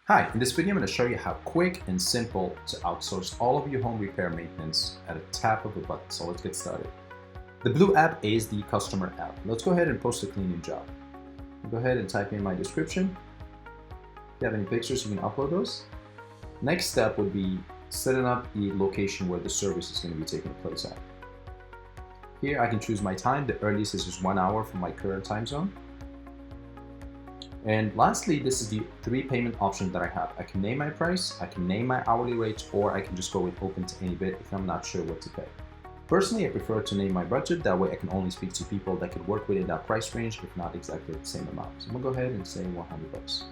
Hi, in this video I'm going to show you how quick and simple to outsource all of your home repair maintenance at a tap of a button. So let's get started. The blue app is the customer app. Let's go ahead and post a cleaning job. I'll go ahead and type in my description. If you have any pictures, you can upload those. Next step would be setting up the location where the service is going to be taking place at. Here I can choose my time. The earliest is just 1 hour from my current time zone. And lastly, this is the 3 payment options that I have. I can name my price, I can name my hourly rates, or I can just go with open to any bid if I'm not sure what to pay. Personally, I prefer to name my budget. That way I can only speak to people that could work within that price range, if not exactly the same amount. So I'm gonna go ahead and say 100 bucks.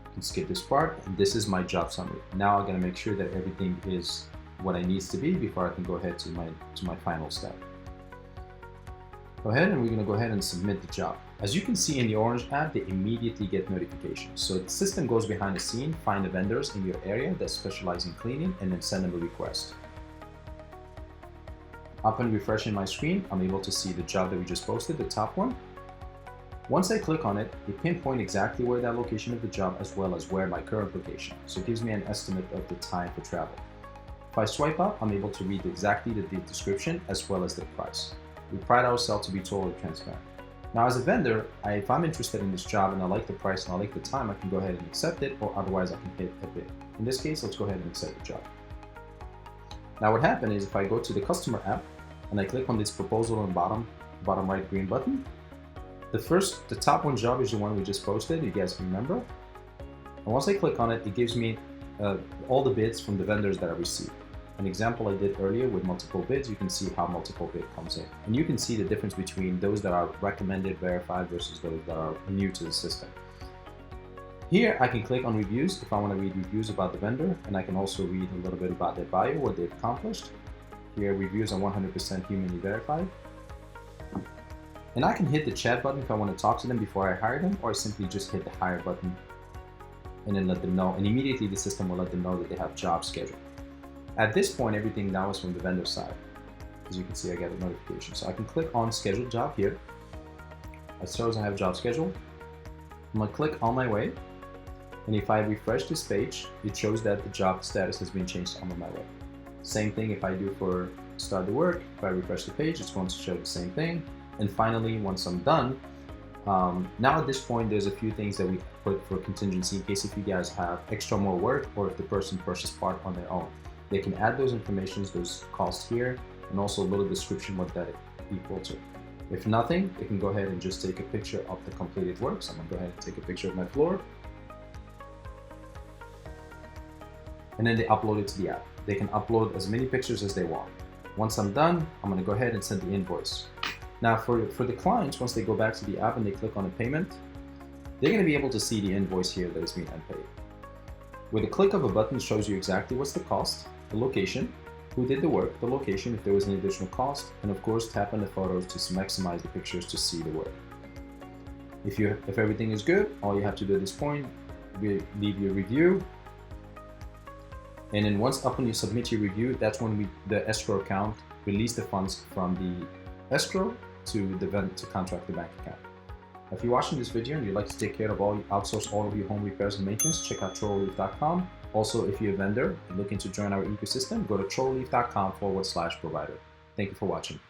You can skip this part, and this is my job summary. Now I'm gonna make sure that everything is what it needs to be before I can go ahead to my final step. Go ahead and we're going to go ahead and submit the job. As you can see in the orange app, they immediately get notifications. So the system goes behind the scene, find the vendors in your area that specialize in cleaning, and then send them a request. Upon refreshing my screen, I'm able to see the job that we just posted, the top one. Once I click on it, it pinpoints exactly where that location of the job as well as where my current location. So it gives me an estimate of the time for travel. If I swipe up, I'm able to read exactly the description as well as the price. We pride ourselves to be totally transparent. Now as a vendor, if I'm interested in this job and I like the price and I like the time, I can go ahead and accept it, or otherwise I can hit a bid. In this case, let's go ahead and accept the job. Now what happened is if I go to the customer app and I click on this proposal on the bottom right green button, the top one job is the one we just posted, you guys can remember. And once I click on it, it gives me all the bids from the vendors that I received. An example I did earlier with multiple bids, you can see how multiple bid comes in. And you can see the difference between those that are recommended, verified versus those that are new to the system. Here I can click on reviews if I want to read reviews about the vendor, and I can also read a little bit about their bio, what they've accomplished. Here reviews are 100% humanly verified. And I can hit the chat button if I want to talk to them before I hire them, or I simply just hit the hire button and then let them know, and immediately the system will let them know that they have jobs scheduled. At this point, everything now is from the vendor side. As you can see, I get a notification. So I can click on scheduled job here. It shows I have job scheduled. I'm gonna click on my way. And if I refresh this page, it shows that the job status has been changed on my way. Same thing if I do for start the work. If I refresh the page, it's going to show the same thing. And finally, once I'm done, now at this point, there's a few things that we put for contingency in case if you guys have extra more work or if the person purchased part on their own. They can add those informations, those costs here, and also a little description what that equal to. If nothing, they can go ahead and just take a picture of the completed work. So I'm gonna go ahead and take a picture of my floor. And then they upload it to the app. They can upload as many pictures as they want. Once I'm done, I'm gonna go ahead and send the invoice. Now for the clients, once they go back to the app and they click on a payment, they're gonna be able to see the invoice here that is being unpaid. With a click of a button, it shows you exactly what's the cost, the location, who did the work, the location if there was any additional cost, and of course tap on the photos to maximize the pictures to see the work. If everything is good, all you have to do at this point, leave your review. And then once up when you submit your review, that's when the escrow account release the funds from the escrow to contractor bank account. If you're watching this video and you'd like to take care of outsource all of your home repairs and maintenance, check out ChoreRelief.com. Also, if you're a vendor and looking to join our ecosystem, go to ChoreRelief.com/provider. Thank you for watching.